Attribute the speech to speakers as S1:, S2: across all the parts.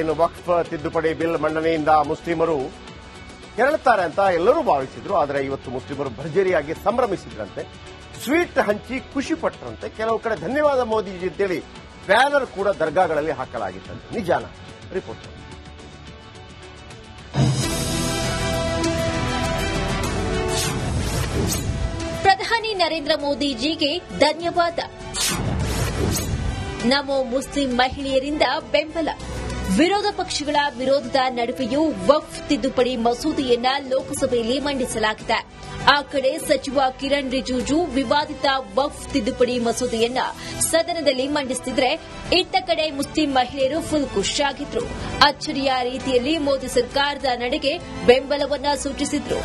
S1: ಇನ್ನು ವಕ್ಫ್ ತಿದ್ದುಪಡಿ ಬಿಲ್ ಮಂಡನೆಯಿಂದ ಮುಸ್ಲಿಮರು ಕೆರಳುತ್ತಾರೆ ಅಂತ ಎಲ್ಲರೂ ಭಾವಿಸಿದ್ರು. ಆದರೆ ಇವತ್ತು ಮುಸ್ಲಿಮರು ಭರ್ಜರಿಯಾಗಿ ಸಂಭ್ರಮಿಸಿದ್ರಂತೆ, ಸ್ವೀಟ್ ಹಂಚಿ ಖುಷಿ ಪಟ್ಟರಂತೆ. ಕೆಲವು ಕಡೆ ಧನ್ಯವಾದ ಮೋದಿಜಿ ಅಂತೇಳಿ ಬ್ಯಾನರ್ ಕೂಡ ದರ್ಗಾಗಳಲ್ಲಿ ಹಾಕಲಾಗಿತ್ತಂತೆ. ನಿಜಾನ? ರಿಪೋರ್ಟ್.
S2: ಪ್ರಧಾನಿ ನರೇಂದ್ರ ಮೋದಿಜಿಗೆ ಧನ್ಯವಾದ. ನಮೋ ಮುಸ್ಲಿಂ ಮಹಿಳೆಯರಿಂದ ಬೆಂಬಲ. ವಿರೋಧ ಪಕ್ಷಗಳ ವಿರೋಧದ ನಡುವೆಯೂ ವಕ್ಫ್ ತಿದ್ದುಪಡಿ ಮಸೂದೆಯನ್ನ ಲೋಕಸಭೆಯಲ್ಲಿ ಮಂಡಿಸಲಾಗಿದೆ. ಆ ಕಡೆ ಸಚಿವ ಕಿರಣ್ ರಿಜಿಜು ವಿವಾದಿತ ವಕ್ಫ್ ತಿದ್ದುಪಡಿ ಮಸೂದೆಯನ್ನ ಸದನದಲ್ಲಿ ಮಂಡಿಸುತ್ತಿದ್ರೆ, ಇತ್ತ ಕಡೆ ಮುಸ್ಲಿಂ ಮಹಿಳೆಯರು ಫುಲ್ ಖುಷಿಯಾಗಿದ್ರು. ಅಚ್ಚರಿಯ ರೀತಿಯಲ್ಲಿ ಮೋದಿ ಸರ್ಕಾರದ ನಡೆಗೆ ಬೆಂಬಲವನ್ನ ಸೂಚಿಸಿದ್ರು.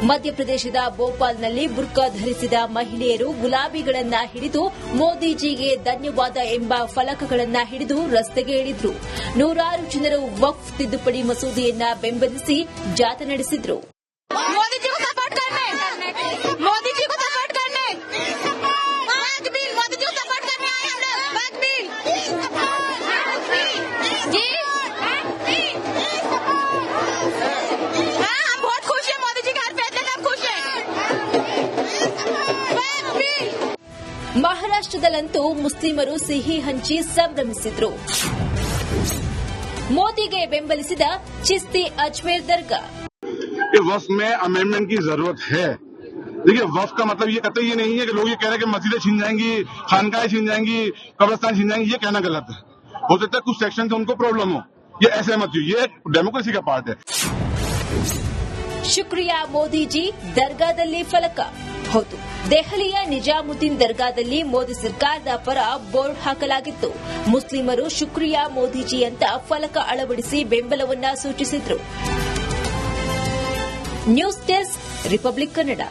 S2: ಮಧ್ಯಪ್ರದೇಶದ ಭೋಪಾಲ್ನಲ್ಲಿ ಬುರ್ಕಾ ಧರಿಸಿದ ಮಹಿಳೆಯರು ಗುಲಾಬಿಗಳನ್ನ ಹಿಡಿದು ಮೋದಿಜಿಗೆ ಧನ್ಯವಾದ ಎಂಬ ಫಲಕಗಳನ್ನ ಹಿಡಿದು ರಸ್ತೆಗೆ ಇಳಿದ್ರು. ನೂರಾರು ಜನರು ವಕ್ಫ್ ತಿದ್ದುಪಡಿ ಮಸೂದೆಯನ್ನ ಬೆಂಬಲಿಸಿ ಜಾಥಾ ನಡೆಸಿದ್ರು. ಮಹಾರಾಷ್ಟ್ರದಲ್ಲಂತೂ ಮುಸ್ಲಿಮರು ಸಿಹಿ ಹಂಚಿ ಸಂಭ್ರಮಿಸಿದ್ರು. ಮೋದಿಗೆ ಬೆಂಬಲಿಸಿದ ಚಿಸ್ತಿ ಅಜ್ಮೇರ್ ದರ್ಗಾ.
S3: वक्फ में अमेंडमेंट की जरूरत है। देखिए, वक्फ का मतलब ये कतई ये नहीं है कि लोग ये कह रहे हैं कि मस्जिदें छीन जाएंगी, खानकाएं छीन जाएंगी, कब्रिस्तान छीन जाएंगी। ये कहना गलत है। हो सकता है कुछ सेक्शन से उनको प्रॉब्लम हो, ये ऐसे मत हो। ये डेमोक्रेसी का पार्ट है।
S2: ಶುಕ್ರಿಯಾ ಮೋದಿಜಿ ದರ್ಗಾದಲ್ಲಿ ಫಲಕ. ಹೌದು, ದೆಹಲಿಯ ನಿಜಾಮುದ್ದೀನ್ ದರ್ಗಾದಲ್ಲಿ ಮೋದಿ ಸರ್ಕಾರದ ಪರ ಬೋರ್ಡ್ ಹಾಕಲಾಗಿತ್ತು. ಮುಸ್ಲಿಮರು ಶುಕ್ರಿಯಾ ಮೋದಿಜಿ ಅಂತ ಫಲಕ ಅಳವಡಿಸಿ ಬೆಂಬಲವನ್ನ ಸೂಚಿಸಿದ್ರು. News desk, republic Kannada.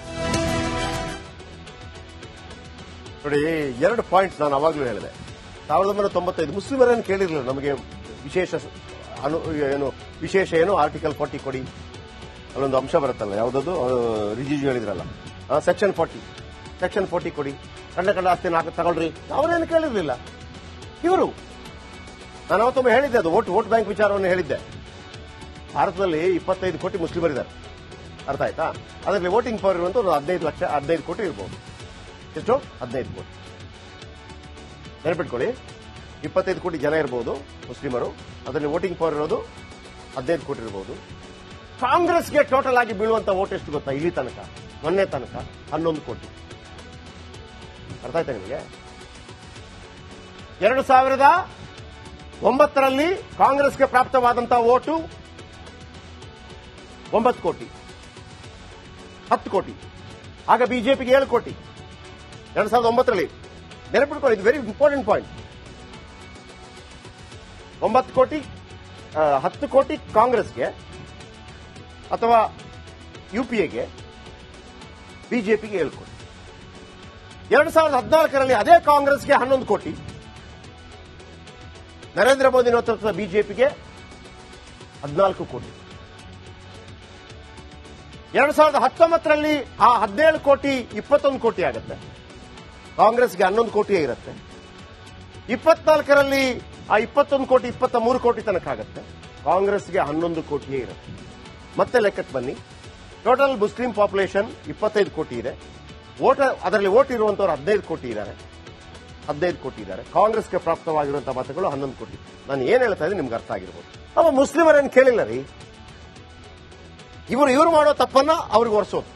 S1: ನೋಡಿ, 2 ಪಾಯಿಂಟ್ ನಾನು ಅವಾಗಲೂ ಹೇಳಿದೆ. 1995 ಮುಸ್ಲಿಮರನ್ನು ಕೇಳಿರಲಿಲ್ಲ ನಮಗೆ ವಿಶೇಷ ಏನು ಆರ್ಟಿಕಲ್ 40 ಕೊಡಿ, ಅಲ್ಲೊಂದು ಅಂಶ ಬರುತ್ತಲ್ಲ, ಯಾವುದದು ರಿಜಿಜು ಹೇಳಿದ್ರಲ್ಲ, ಸೆಕ್ಷನ್ 40 ಕೊಡಿ, ಕಂಡ ಆಸ್ತಿ ತಗೊಳ್ರಿ, ಅವರೇನು ಕೇಳಿರಲಿಲ್ಲ. ಇವರು, ನಾನು ಅವತ್ತೊಮ್ಮೆ ಹೇಳಿದ್ದೆ, ಅದು ವೋಟ್ ಬ್ಯಾಂಕ್ ವಿಚಾರವನ್ನು ಹೇಳಿದ್ದೆ. ಭಾರತದಲ್ಲಿ 25 ಕೋಟಿ ಮುಸ್ಲಿಮರಿದ್ದಾರೆ, ಅರ್ಥ ಆಯ್ತಾ? ಅದರಲ್ಲಿ ವೋಟಿಂಗ್ ಪವರ್ ಇರುವಂತ ಒಂದು 15 ಕೋಟಿ ಇರಬಹುದು. ಎಷ್ಟು? 15 ಕೋಟಿ. ನೆನಪಿಟ್ಕೊಳ್ಳಿ, 25 ಕೋಟಿ ಜನ ಇರಬಹುದು ಮುಸ್ಲಿಮರು, ಅದರಲ್ಲಿ ವೋಟಿಂಗ್ ಪವರ್ ಇರೋದು 15 ಕೋಟಿ ಇರಬಹುದು. ಕಾಂಗ್ರೆಸ್ಗೆ ಟೋಟಲ್ ಆಗಿ ಬೀಳುವಂತ ವೋಟ್ ಎಷ್ಟು ಗೊತ್ತಾ? ಇಲ್ಲಿ ತನಕ, ಮೊನ್ನೆ ತನಕ 11 ಕೋಟಿ. ಅರ್ಥ ಆಯ್ತಾ ನಿಮಗೆ? 2009ರಲ್ಲಿ ಕಾಂಗ್ರೆಸ್ಗೆ ಪ್ರಾಪ್ತವಾದಂತಹ ವೋಟು 9 ಕೋಟಿ, 10 ಕೋಟಿ. ಆಗ ಬಿಜೆಪಿಗೆ 7 ಕೋಟಿ 2009ರಲ್ಲಿ. ನೆನಪಿಟ್ಕೊಳ್ಳಿ, ಇದು ವೆರಿ ಇಂಪಾರ್ಟೆಂಟ್ ಪಾಯಿಂಟ್. 9 ಕೋಟಿ, 10 ಕೋಟಿ ಕಾಂಗ್ರೆಸ್ಗೆ ಅಥವಾ ಯುಪಿಎಗೆ, ಬಿಜೆಪಿಗೆ 7 ಕೋಟಿ. 2014ರಲ್ಲಿ ಅದೇ ಕಾಂಗ್ರೆಸ್ಗೆ 11 ಕೋಟಿ, ನರೇಂದ್ರ ಮೋದಿ ನೇತೃತ್ವದ ಬಿಜೆಪಿಗೆ 14 ಕೋಟಿ. 2019ರಲ್ಲಿ ಆ 17 ಕೋಟಿ 21 ಕೋಟಿ ಆಗುತ್ತೆ, ಕಾಂಗ್ರೆಸ್ಗೆ 11 ಕೋಟಿಯೇ ಇರುತ್ತೆ. 24ರಲ್ಲಿ ಆ 21 ಕೋಟಿ 23 ಕೋಟಿ ತನಕ ಆಗುತ್ತೆ, ಕಾಂಗ್ರೆಸ್ಗೆ 11 ಕೋಟಿಯೇ ಇರುತ್ತೆ. ಮತ್ತೆ ಲೆಕ್ಕಕ್ಕೆ ಬನ್ನಿ, ಟೋಟಲ್ ಮುಸ್ಲಿಂ ಪಾಪ್ಯುಲೇಷನ್ 25 ಕೋಟಿ ಇದೆ, ಅದರಲ್ಲಿ ವೋಟ್ ಇರುವಂತವರು 15 ಕೋಟಿ ಇದ್ದಾರೆ. ಕಾಂಗ್ರೆಸ್ಗೆ ಪ್ರಾಪ್ತವಾಗಿರುವಂತಹ ಮತಗಳು 11 ಕೋಟಿ. ನಾನು ಏನ್ ಹೇಳ್ತಾ ಇದ್ದೀನಿ ನಿಮ್ಗೆ ಅರ್ಥ ಆಗಿರ್ಬೋದು. ಅವ ಮುಸ್ಲಿಮರೇನು ಕೇಳಿಲ್ಲ ರೀ, ಇವರು ಮಾಡೋ ತಪ್ಪನ್ನ ಅವ್ರಿಗೆ ಹೊರಿಸೋದು.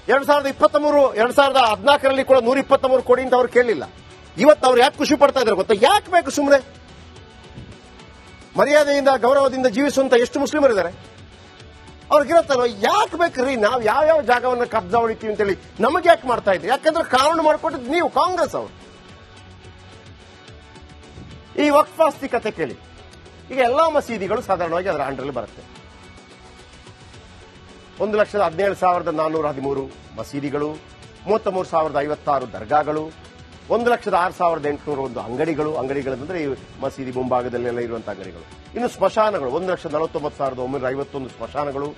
S1: 2014ರಲ್ಲಿ ಕೂಡ 123 ಕೋಟಿ ಅಂತ ಅವ್ರು ಕೇಳಲಿಲ್ಲ. ಇವತ್ತು ಅವ್ರು ಯಾಕೆ ಖುಷಿ ಪಡ್ತಾ ಇದ್ದಾರೆ ಗೊತ್ತಾ? ಯಾಕೆ ಬೇಕು ಸುಮ್ಮನೆ? ಮರ್ಯಾದೆಯಿಂದ ಗೌರವದಿಂದ ಜೀವಿಸುವಂತ ಎಷ್ಟು ಮುಸ್ಲಿಮರಿದ್ದಾರೆ? ಅವ್ರಿಗಿರತ್ತಲ್ವ, ಯಾಕೆ ಬೇಕ್ರಿ ನಾವು ಯಾವ ಜಾಗವನ್ನು ಕಬ್ಜಾ ಹೊಡಿತೀವಿ ಅಂತೇಳಿ ನಮಗೆ ಯಾಕೆ ಮಾಡ್ತಾ ಇದ್ರಿ? ಯಾಕಂದ್ರೆ ಕಾನೂನು ಮಾಡಿಕೊಟ್ಟಿದ್ದು ನೀವು, ಕಾಂಗ್ರೆಸ್ ಅವರು. ಈ ವಕ್ಫ್ ಆಸ್ತಿ ಕತೆ ಕೇಳಿ. ಈಗ ಎಲ್ಲಾ ಮಸೀದಿಗಳು ಸಾಧಾರಣವಾಗಿ ಅದರ ಅಂಡರಲ್ಲಿ ಬರುತ್ತೆ. 1,17,413 ಮಸೀದಿಗಳು, 33,056 ದರ್ಗಾಗಳು, 1,06,801 ಅಂಗಡಿಗಳಂದ್ರೆ ಈ ಮಸೀದಿ ಮುಂಭಾಗದಲ್ಲೆಲ್ಲ ಇರುವಂತಹ ಅಂಗಡಿಗಳು. ಇನ್ನು ಸ್ಮಶಾನಗಳು 1,49,951 ಸ್ಮಶಾನಗಳು,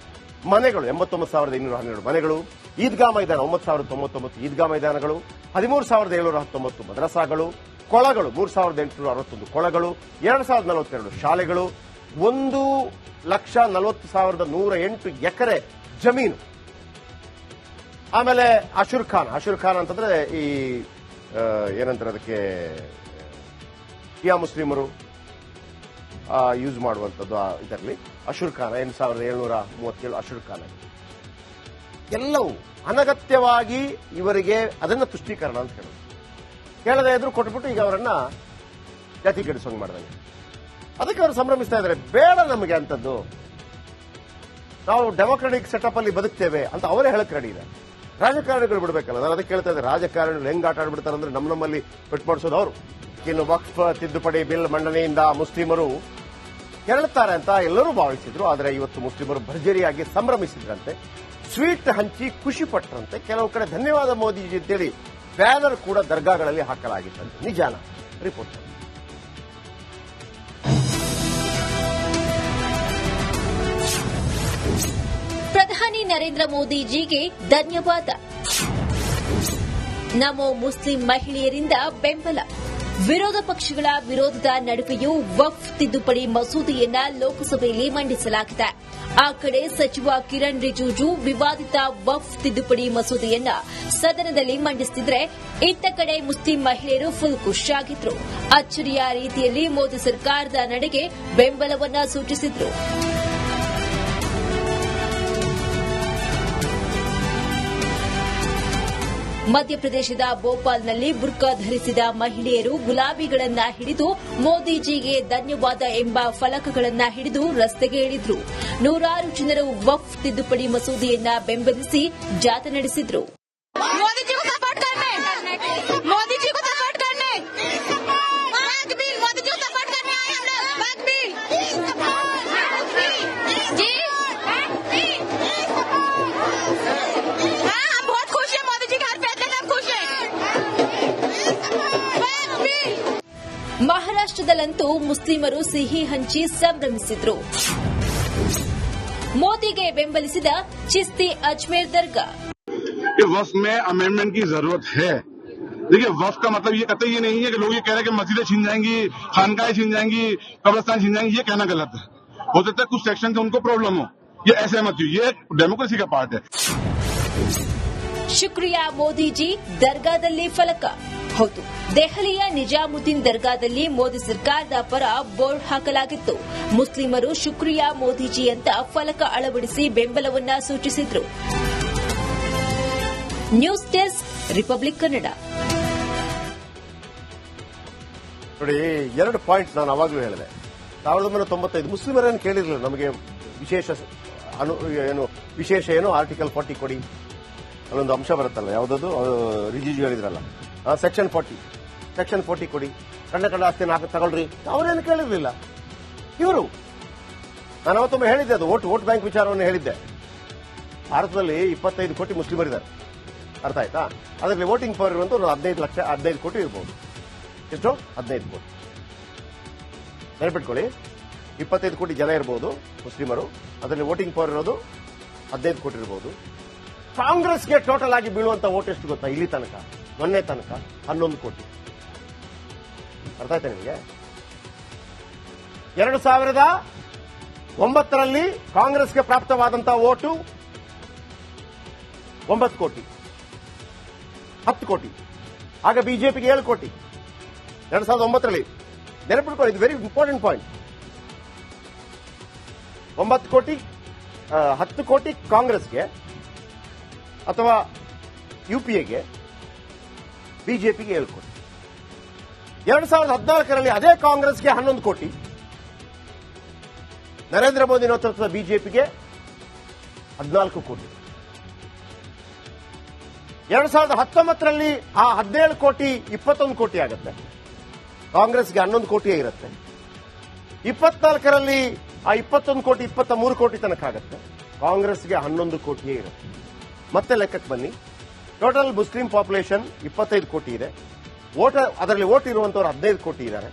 S1: ಮನೆಗಳು 89,212 ಮನೆಗಳು, ಈದ್ಗಾ ಮೈದಾನ 9,099 ಈದ್ಗಾ ಮೈದಾನಗಳು, 13,719 ಮದ್ರಸಾಗಳು, ಕೊಳಗಳು 3,861 ಕೊಳಗಳು, 2,042 ಶಾಲೆಗಳು, 1,40,108 ಎಕರೆ ಜಮೀನು. ಆಮೇಲೆ ಅಶುರ್ ಖಾನ್ ಅಂತಂದ್ರೆ ಈ ಏನಂತಾರೆ ಅದಕ್ಕೆ ಶಿಯಾ ಮುಸ್ಲಿಮರು ಯೂಸ್ ಮಾಡುವಂಥದ್ದು ಇದರಲ್ಲಿ ಅಶುರ್ ಖಾನ್ 8,737 ಅಶುರ್ ಖಾನ್. ಎಲ್ಲವೂ ಅನಗತ್ಯವಾಗಿ ಇವರಿಗೆ ಅದನ್ನ ತುಷ್ಟೀಕರಣ ಅಂತ ಹೇಳೋದು. ಕೇಳದೆ ಇದ್ರು ಕೊಟ್ಬಿಟ್ಟು ಈಗ ಅವರನ್ನ ಜಾತಿ ಕೆಡಿಸೋಂಗ್ ಮಾಡಿದಂಗೆ. ಅದಕ್ಕೆ ಅವರು ಸಂಭ್ರಮಿಸ್ತಾ ಇದ್ದಾರೆ. ಬೇಡ ನಮಗೆ ಅಂತದ್ದು, ನಾವು ಡೆಮೊಕ್ರೆಟಿಕ್ ಸೆಟಪ್ ಅಲ್ಲಿ ಬದುಕ್ತೇವೆ ಅಂತ ಅವರೇ ಹೇಳಕ್ ರೆಡಿ ಇದೆ. ರಾಜಕಾರಣಿಗಳು ಬಿಡಬೇಕಲ್ಲ. ನಾನು ಅದಕ್ಕೆ ಕೇಳ್ತಾ ಇದ್ದೆ, ರಾಜಕಾರಣಿಗಳು ಹೆಂಗ್ ಆಟ ಆಡ್ಬಿಡ್ತಾರೆ ಅಂದ್ರೆ ನಮ್ಮಲ್ಲಿ ಪೆಟ್ಟು ಮಾಡಿಸೋದು ಅವರು. ಇನ್ನು ವಕ್ಫ್ ತಿದ್ದುಪಡಿ ಬಿಲ್ ಮಂಡನೆಯಿಂದ ಮುಸ್ಲಿಮರು ಕೆರಳುತ್ತಾರೆ ಅಂತ ಎಲ್ಲರೂ ಭಾವಿಸಿದ್ರು. ಆದರೆ ಇವತ್ತು ಮುಸ್ಲಿಮರು ಭರ್ಜರಿಯಾಗಿ ಸಂಭ್ರಮಿಸಿದ್ರಂತೆ, ಸ್ವೀಟ್ ಹಂಚಿ ಖುಷಿ ಪಟ್ಟರಂತೆ. ಕೆಲವು ಕಡೆ ಧನ್ಯವಾದ ಮೋದಿಜಿ ಅಂತೇಳಿ ಬ್ಯಾನರ್ ಕೂಡ ದರ್ಗಾಗಳಲ್ಲಿ ಹಾಕಲಾಗಿತ್ತಂತೆ. ನಿಜಾನ? ರಿಪೋರ್ಟ್.
S2: ಪ್ರಧಾನಿ ನರೇಂದ್ರ ಮೋದಿಜಿಗೆ ಧನ್ಯವಾದ. ನಮೋ ಮುಸ್ಲಿಂ ಮಹಿಳೆಯರಿಂದ ಬೆಂಬಲ. ವಿರೋಧ ಪಕ್ಷಗಳ ವಿರೋಧದ ನಡುವೆಯೂ ವಕ್ಫ್ ತಿದ್ದುಪಡಿ ಮಸೂದೆಯನ್ನ ಲೋಕಸಭೆಯಲ್ಲಿ ಮಂಡಿಸಲಾಗಿದೆ. ಆ ಕಡೆ ಸಚಿವ ಕಿರಣ್ ರಿಜಿಜು ವಿವಾದಿತ ವಕ್ಫ್ ತಿದ್ದುಪಡಿ ಮಸೂದೆಯನ್ನ ಸದನದಲ್ಲಿ ಮಂಡಿಸುತ್ತಿದ್ರೆ, ಇತ್ತ ಕಡೆ ಮುಸ್ಲಿಂ ಮಹಿಳೆಯರು ಫುಲ್ ಖುಷಿಯಾಗಿದ್ರು. ಅಚ್ಚರಿಯ ರೀತಿಯಲ್ಲಿ ಮೋದಿ ಸರ್ಕಾರದ ನಡೆಗೆ ಬೆಂಬಲವನ್ನ ಸೂಚಿಸಿದ್ರು. ಮಧ್ಯಪ್ರದೇಶದ ಭೋಪಾಲ್ನಲ್ಲಿ ಬುರ್ಕಾ ಧರಿಸಿದ ಮಹಿಳೆಯರು ಗುಲಾಬಿಗಳನ್ನ ಹಿಡಿದು ಮೋದಿಜಿಗೆ ಧನ್ಯವಾದ ಎಂಬ ಫಲಕಗಳನ್ನ ಹಿಡಿದು ರಸ್ತೆಗೆ ಇಳಿದ್ರು. ನೂರಾರು ಜನರು ವಕ್ಫ್ ತಿದ್ದುಪಡಿ ಮಸೂದೆಯನ್ನ ಬೆಂಬಲಿಸಿ ಜಾಥಾ ನಡೆಸಿದ್ರು. ಮಹಾರಾಷ್ಟ್ರದಲ್ಲಂತೂ ಮುಸ್ಲಿಮರು ಸಿಹಿ ಹಂಚಿ ಸಂಭ್ರಮಿಸಿದ್ರು. ಮೋದಿಗೆ ಬೆಂಬಲಿಸಿದ ಚಿಸ್ತಿ ಅಜ್ಮೇರ್ ದರ್ಗಾ.
S3: वक्फ में अमेंडमेंट की जरूरत है. देखिए, वक्फ का मतलब ये कतई ये नहीं है कि लोग ये कह रहे हैं कि मस्जिदें छीन जाएंगी, खानकाएं छीन जाएंगी, कब्रिस्तान छीन जाएंगी. ये कहना गलत है. हो सकता है कुछ सेक्शन से उनको प्रॉब्लम हो. ये ऐसे मत हो. ये डेमोक्रेसी का पार्ट है.
S2: ಶುಕ್ರಿಯಾ ಮೋದಿಜಿ ದರ್ಗಾದಲ್ಲಿ ಫಲಕ. ಹೌದು, ದೆಹಲಿಯ ನಿಜಾಮುದ್ದೀನ್ ದರ್ಗಾದಲ್ಲಿ ಮೋದಿ ಸರ್ಕಾರದ ಪರ ಬೋರ್ಡ್ ಹಾಕಲಾಗಿತ್ತು. ಮುಸ್ಲಿಮರು ಶುಕ್ರಿಯಾ ಮೋದಿಜಿ ಅಂತ ಫಲಕ ಅಳವಡಿಸಿ ಬೆಂಬಲವನ್ನ ಸೂಚಿಸಿದ್ರು. News desk, republic Kannada.
S1: ನೋಡಿ, 2 ಪಾಯಿಂಟ್ ನಾನು ಅವಾಗಲೂ ಹೇಳಿದೆ. 1995 ಮುಸ್ಲಿಮರೇನು ಕೇಳಿರಲಿಲ್ಲ ನಮಗೆ ವಿಶೇಷ ಏನು ಆರ್ಟಿಕಲ್ 40 ಕೊಡಿ, ಅಲ್ಲೊಂದು ಅಂಶ ಬರುತ್ತಲ್ಲ, ಯಾವುದದು ರಿಜಿಜು ಹೇಳಿದ್ರಲ್ಲ, ಸೆಕ್ಷನ್ 40 ಕೊಡಿ, ಕಂಡ ಆಸ್ತಿ ತಗೊಳ್ರಿ, ಅವರೇನು ಕೇಳಿರಲಿಲ್ಲ. ಇವರು, ನಾನು ಅವತ್ತೊಮ್ಮೆ ಹೇಳಿದ್ದೆ, ಅದು ವೋಟ್ ಬ್ಯಾಂಕ್ ವಿಚಾರವನ್ನು ಹೇಳಿದ್ದೆ. ಭಾರತದಲ್ಲಿ 25 ಕೋಟಿ ಮುಸ್ಲಿಮರಿದ್ದಾರೆ, ಅರ್ಥ ಆಯ್ತಾ? ಅದರಲ್ಲಿ ವೋಟಿಂಗ್ ಪವರ್ ಇರುವಂತ 15 ಕೋಟಿ ಇರಬಹುದು. ಎಷ್ಟು? 15 ಕೋಟಿ. ನೆನಪಿಟ್ಕೊಳ್ಳಿ, 25 ಕೋಟಿ ಜನ ಇರಬಹುದು ಮುಸ್ಲಿಮರು, ಅದರಲ್ಲಿ ವೋಟಿಂಗ್ ಪವರ್ ಇರೋದು 15 ಕೋಟಿ ಇರಬಹುದು. ಕಾಂಗ್ರೆಸ್ಗೆ ಟೋಟಲ್ ಆಗಿ ಬೀಳುವಂತ ವೋಟ್ ಎಷ್ಟು ಗೊತ್ತಾ? ಇಲ್ಲಿ ತನಕ, ಮೊನ್ನೆ ತನಕ 11 ಕೋಟಿ. ಅರ್ಥ ಆಯ್ತಾ ನಿಮಗೆ? 2009ರಲ್ಲಿ ಕಾಂಗ್ರೆಸ್ಗೆ ಪ್ರಾಪ್ತವಾದಂತಹ ವೋಟು 9 ಕೋಟಿ, 10 ಕೋಟಿ. ಆಗ ಬಿಜೆಪಿಗೆ 7 ಕೋಟಿ 2009ರಲ್ಲಿ. ನೆನಪಿಟ್ಕೊಳ್ಳಿ, ಇದು ವೆರಿ ಇಂಪಾರ್ಟೆಂಟ್ ಪಾಯಿಂಟ್. 9 ಕೋಟಿ, 10 ಕೋಟಿ ಕಾಂಗ್ರೆಸ್ಗೆ ಅಥವಾ ಯುಪಿಎಗೆ, ಬಿಜೆಪಿಗೆ 7 ಕೋಟಿ. 2014ರಲ್ಲಿ ಅದೇ ಕಾಂಗ್ರೆಸ್ಗೆ 11 ಕೋಟಿ, ನರೇಂದ್ರ ಮೋದಿ ನೇತೃತ್ವದ ಬಿಜೆಪಿಗೆ 14 ಕೋಟಿ. 2019ರಲ್ಲಿ ಆ 17 ಕೋಟಿ 21 ಕೋಟಿ ಆಗುತ್ತೆ, ಕಾಂಗ್ರೆಸ್ಗೆ 11 ಕೋಟಿಯೇ ಇರುತ್ತೆ. 24ರಲ್ಲಿ ಆ 21 ಕೋಟಿ 23 ಕೋಟಿ ತನಕ ಆಗುತ್ತೆ, ಕಾಂಗ್ರೆಸ್ಗೆ 11 ಕೋಟಿಯೇ ಇರುತ್ತೆ. ಮತ್ತೆ ಲೆಕ್ಕಕ್ಕೆ ಬನ್ನಿ, ಟೋಟಲ್ ಮುಸ್ಲಿಂ ಪಾಪ್ಯುಲೇಷನ್ 25 ಕೋಟಿ ಇದೆ, ಅದರಲ್ಲಿ ಓಟ್ ಇರುವಂತವ್ರು 15 ಕೋಟಿ ಇದ್ದಾರೆ.